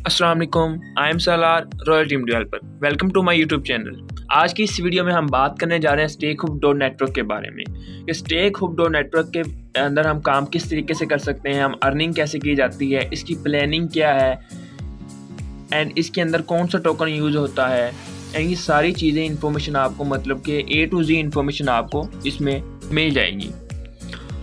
अस्सलाम वालेकुम, I am Salar royal team developer. Welcome to my YouTube channel. आज की इस वीडियो में हम बात करने जा रहे हैं स्टेक हुक डॉट नेटवर्क के बारे में कि स्टेक हुक डॉट नेटवर्क के अंदर हम काम किस तरीके से कर सकते हैं, हम अर्निंग कैसे की जाती है, इसकी प्लानिंग क्या है एंड इसके अंदर कौन सा टोकन यूज़ होता है एंड ये सारी चीज़ें इन्फॉर्मेशन आपको मतलब कि A to Z इन्फॉर्मेशन आपको इसमें मिल जाएगी।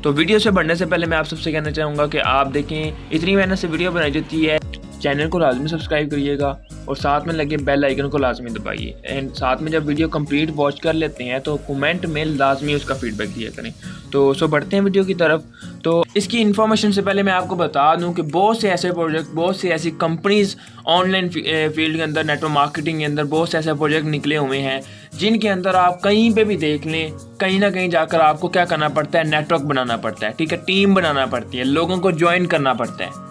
तो वीडियो से बढ़ने से पहले मैं आप सबसे कहना चाहूँगा कि आप देखें, इतनी मेहनत से वीडियो बनाई जाती है, चैनल को लाजमी सब्सक्राइब करिएगा और साथ में लगे बेल आइकन को लाजमी दबाइए एंड साथ में जब वीडियो कंप्लीट वॉच कर लेते हैं तो कमेंट में लाजमी उसका फीडबैक दिया करें। तो बढ़ते हैं वीडियो की तरफ। तो इसकी इन्फॉर्मेशन से पहले मैं आपको बता दूं कि बहुत से ऐसे प्रोजेक्ट, बहुत सी ऐसी कंपनीज ऑनलाइन फील्ड के अंदर, नेटवर्क मार्केटिंग के अंदर बहुत से ऐसे प्रोजेक्ट निकले हुए हैं जिनके अंदर आप कहीं पे भी देख लें, कहीं ना कहीं जाकर आपको क्या करना पड़ता है, नेटवर्क बनाना पड़ता है, ठीक है, टीम बनाना पड़ती है, लोगों को ज्वाइन करना पड़ता है,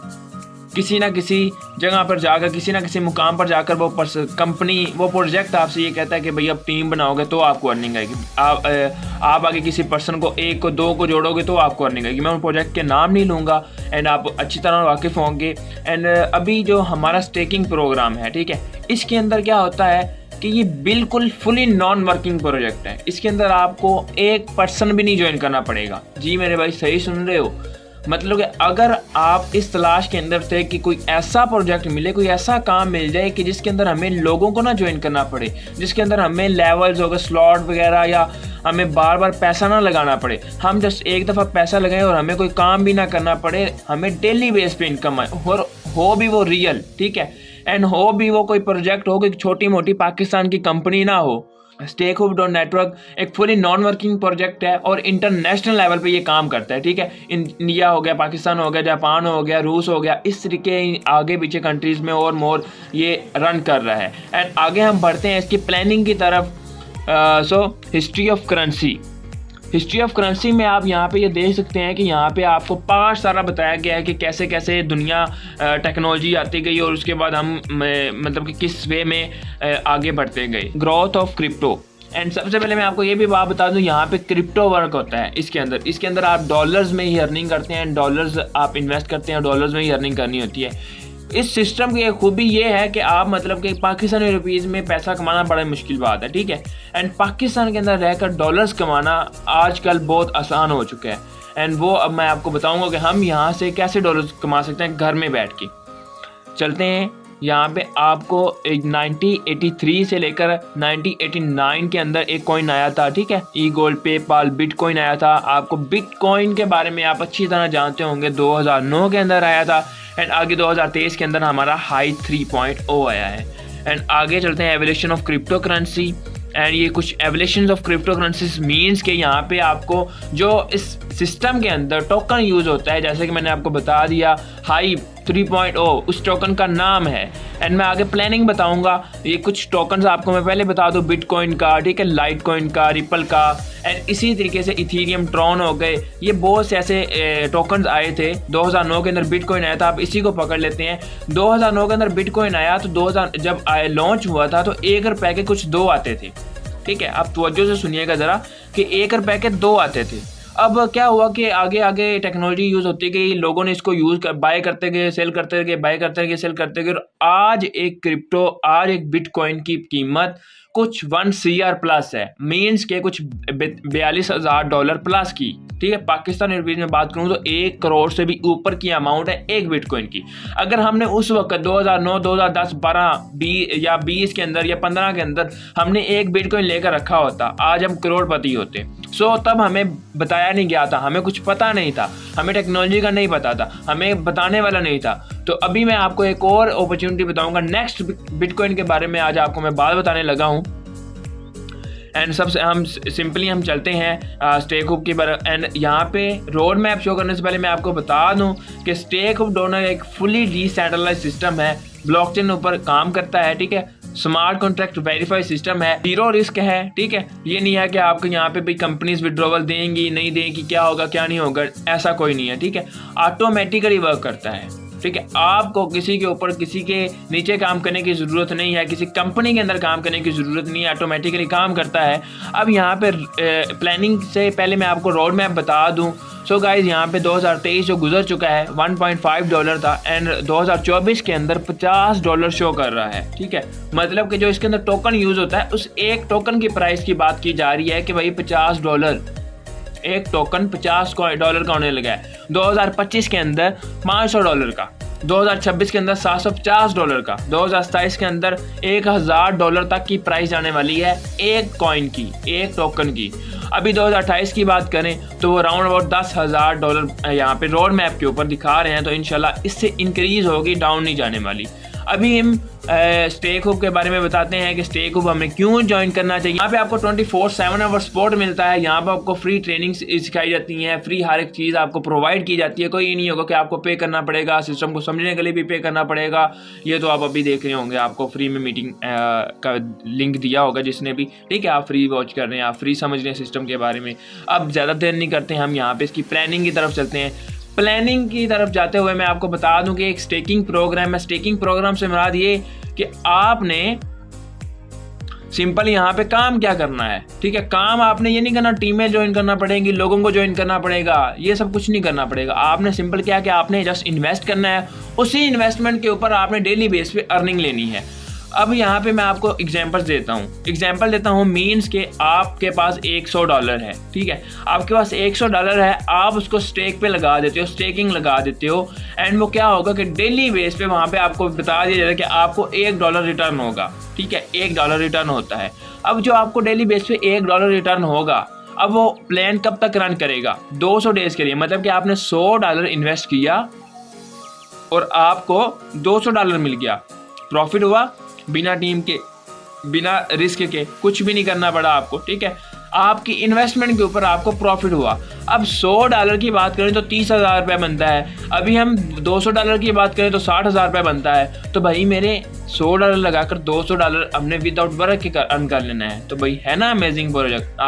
किसी ना किसी जगह पर जाकर, किसी ना किसी मुकाम पर जाकर वो कंपनी, वो प्रोजेक्ट आपसे ये कहता है कि भाई अब टीम बनाओगे तो आपको अर्निंग आएगी। आप आगे किसी पर्सन को, एक को, दो को जोड़ोगे तो आपको अर्निंग आएगी। मैं उन प्रोजेक्ट के नाम नहीं लूँगा एंड आप अच्छी तरह वाकिफ़ होंगे। एंड अभी जो हमारा स्टेकिंग प्रोग्राम है, ठीक है, इसके अंदर क्या होता है कि ये बिल्कुल फुली नॉन वर्किंग प्रोजेक्ट है। इसके अंदर आपको एक पर्सन भी नहीं ज्वाइन करना पड़ेगा। जी मेरे भाई, सही सुन रहे हो। मतलब कि अगर आप इस तलाश के अंदर थे कि कोई ऐसा प्रोजेक्ट मिले, कोई ऐसा काम मिल जाए कि जिसके अंदर हमें लोगों को ना ज्वाइन करना पड़े, जिसके अंदर हमें लेवल्स हो गए, स्लॉट वगैरह, या हमें बार बार पैसा ना लगाना पड़े, हम जस्ट एक दफ़ा पैसा लगाएं और हमें कोई काम भी ना करना पड़े, हमें डेली बेस पे इनकम आए और हो भी वो रियल, ठीक है, एंड हो भी वो कोई प्रोजेक्ट हो, कोई छोटी मोटी पाकिस्तान की कंपनी ना हो। स्टेक हुक डॉट नेटवर्क एक फुली नॉन वर्किंग प्रोजेक्ट है और इंटरनेशनल लेवल पे ये काम करता है, ठीक है। इंडिया हो गया, पाकिस्तान हो गया, जापान हो गया, रूस हो गया, इस तरीके आगे पीछे कंट्रीज़ में और मोर ये रन कर रहा है। एंड आगे हम बढ़ते हैं इसकी प्लानिंग की तरफ। History of currency. History of currency में आप यहाँ पे ये देख सकते हैं कि यहाँ पे आपको 5 सारा बताया गया है कि कैसे कैसे दुनिया टेक्नोलॉजी आती गई और उसके बाद हम मतलब कि किस वे में आगे बढ़ते गए। Growth of crypto. एंड सबसे पहले मैं आपको ये भी बात बता दूं, यहाँ पे क्रिप्टो वर्क होता है इसके अंदर आप डॉलर्स में ही अर्निंग करते हैं, डॉलर्स आप इन्वेस्ट करते हैं, डॉलर्स में ही अर्निंग करनी होती है। इस सिस्टम की खूबी ये है कि आप मतलब कि पाकिस्तानी रुपीज़ में पैसा कमाना बड़ा मुश्किल बात है, ठीक है, एंड पाकिस्तान के अंदर रहकर डॉलर्स कमाना आजकल बहुत आसान हो चुका है। एंड वो अब मैं आपको बताऊंगा कि हम यहाँ से कैसे डॉलर्स कमा सकते हैं घर में बैठ के। चलते हैं, यहाँ पे आपको 1983 से लेकर 1989 के अंदर एक कॉइन आया था, ठीक है, ई गोल्ड, पेपाल, बिटकॉइन आया था। आपको बिटकॉइन के बारे में आप अच्छी तरह जानते होंगे, 2009 के अंदर आया था एंड आगे 2023 के अंदर हमारा हाई 3.0 आया है। एंड आगे चलते हैं, evolution of crypto currency. And ये कुछ evolution of crypto currencies means के यहाँ पे आपको जो इस सिस्टम के अंदर टोकन यूज़ होता है, जैसे कि मैंने आपको बता दिया, हाई 3.0 उस टोकन का नाम है। एंड मैं आगे प्लानिंग बताऊंगा। ये कुछ टोकन्स आपको मैं पहले बता दूं, बिटकॉइन का, ठीक है, लाइट कॉइन का, रिपल का, एंड इसी तरीके से इथीरियम, ट्रॉन हो गए, ये बहुत से ऐसे टोकन्स आए थे। 2009 के अंदर बिटकॉइन आया था, आप इसी को पकड़ लेते हैं। 2009 के अंदर बिटकॉइन आया तो 2000 जब लॉन्च हुआ था तो 1 रुपए के कुछ 2 आते थे, ठीक है। आप तवज्जो से सुनिएगा ज़रा कि 1 रुपए के 2 आते थे। अब क्या हुआ कि आगे आगे टेक्नोलॉजी यूज़ होती गई, लोगों ने इसको बाय करते गए, सेल करते गए, बाय करते गए, सेल करते गए, और आज एक बिटकॉइन की कीमत कुछ 1 CR प्लस है, मीन्स के कुछ $42,000 प्लस की, ठीक है। पाकिस्तानी रुपीज़ में बात करूँ तो 1 करोड़ से भी ऊपर की अमाउंट है एक बिटकॉइन की। अगर हमने उस वक्त 2009, 2010, 20 के अंदर या 15 के अंदर हमने एक बिटकॉइन लेकर रखा होता, आज हम करोड़पति होते। तब हमें बताया नहीं गया था, हमें कुछ पता नहीं था, हमें टेक्नोलॉजी का नहीं पता था, हमें बताने वाला नहीं था। तो अभी मैं आपको एक और अपॉर्चुनिटी बताऊंगा, नेक्स्ट बिटकॉइन के बारे में आज आपको मैं बात बताने लगा हूँ। एंड सबसे हम चलते हैं स्टेक हुक की बारे। एंड यहाँ पे रोड मैप शो करने से पहले मैं आपको बता दूं कि स्टेक हुक डोनर एक फुली डिसेंट्रलाइज सिस्टम है, ब्लॉकचेन ऊपर काम करता है, ठीक है, स्मार्ट कॉन्ट्रैक्ट वेरीफाई सिस्टम है, जीरो रिस्क है, ठीक है। ये नहीं है कि आपको यहाँ पे भी कंपनीज विड्रॉवल देंगी नहीं देंगी, क्या होगा क्या नहीं होगा, ऐसा कोई नहीं है, ठीक है। ऑटोमेटिकली वर्क करता है। ठीक है, आपको किसी के ऊपर किसी के नीचे काम करने की ज़रूरत नहीं है, किसी कंपनी के अंदर काम करने की ज़रूरत नहीं है, ऑटोमेटिकली काम करता है। अब यहाँ पे प्लानिंग से पहले मैं आपको रोड मैप बता दूँ। सो गाइज यहाँ पे 2023 जो गुजर चुका है $1.5 था एंड 2024 के अंदर $50 शो कर रहा है। ठीक है, मतलब कि जो इसके अंदर टोकन यूज़ होता है उस एक टोकन की प्राइस की बात की जा रही है कि भाई $50, एक टोकन $50 का होने लगा है। 2025 के अंदर $500 का, 2026 के अंदर $750 का, 2027 के अंदर $1000 तक की प्राइस जाने वाली है एक कॉइन की, एक टोकन की। अभी 2028 की बात करें तो वो राउंड अबाउट $10,000 यहाँ पे रोड मैप के ऊपर दिखा रहे हैं, तो इंशाल्लाह इससे इंक्रीज़ होगी, डाउन नहीं जाने वाली। अभी हम स्टेक हुब के बारे में बताते हैं कि स्टेक हुब हमें क्यों ज्वाइन करना चाहिए। यहाँ पे आपको 24/7 आवर सपोर्ट मिलता है, यहाँ पे आपको फ्री ट्रेनिंग सिखाई जाती हैं, फ्री हर एक चीज़ आपको प्रोवाइड की जाती है। कोई ये नहीं होगा कि आपको पे करना पड़ेगा, सिस्टम को समझने के लिए भी पे करना पड़ेगा। ये तो आप अभी देख रहे होंगे, आपको फ्री में मीटिंग का लिंक दिया होगा जिसने भी, ठीक है, आप फ्री वॉच कर रहे हैं, आप फ्री समझ रहे हैं सिस्टम के बारे में। अब ज़्यादा देर नहीं करते हैं, हम यहाँ पे इसकी प्लानिंग की तरफ चलते हैं। प्लानिंग की तरफ जाते हुए मैं आपको बता दूं कि एक स्टेकिंग प्रोग्राम है। स्टेकिंग प्रोग्राम से मुराद ये कि आपने सिंपल यहाँ पे काम क्या करना है। ठीक है, काम आपने ये नहीं करना टीमें ज्वाइन करना पड़ेगी, लोगों को ज्वाइन करना पड़ेगा, ये सब कुछ नहीं करना पड़ेगा। आपने सिंपल क्या कि आपने जस्ट इन्वेस्ट करना है, उसी इन्वेस्टमेंट के ऊपर आपने डेली बेस पे अर्निंग लेनी है। अब यहाँ पे मैं आपको एग्जांपल देता हूँ मीन्स के आपके पास $100 है। ठीक है, आपके पास $100 है, आप उसको स्टेक पे लगा देते हो, स्टेकिंग लगा देते हो एंड वो क्या होगा कि डेली बेस पे वहाँ पे आपको बता दिया जाएगा कि आपको $1 रिटर्न होगा। ठीक है, $1 रिटर्न होता है। अब जो आपको डेली बेस पे $1 रिटर्न होगा, अब वो प्लान कब तक रन करेगा? 200 डेज के लिए। मतलब कि आपने $100 इन्वेस्ट किया और आपको $200 मिल गया, प्रॉफिट हुआ, बिना टीम के, बिना रिस्क के, कुछ भी नहीं करना पड़ा आपको। ठीक है, आपकी इन्वेस्टमेंट के ऊपर आपको प्रॉफिट हुआ। अब $100 की बात करें तो $30,000 बनता है। अभी हम $200 की बात करें तो $60,000 बनता है। तो भाई मेरे $100 लगाकर $200 हमने विदाउट वर्क के अर्न कर लेना है। तो भाई है ना अमेजिंग प्रोजेक्ट।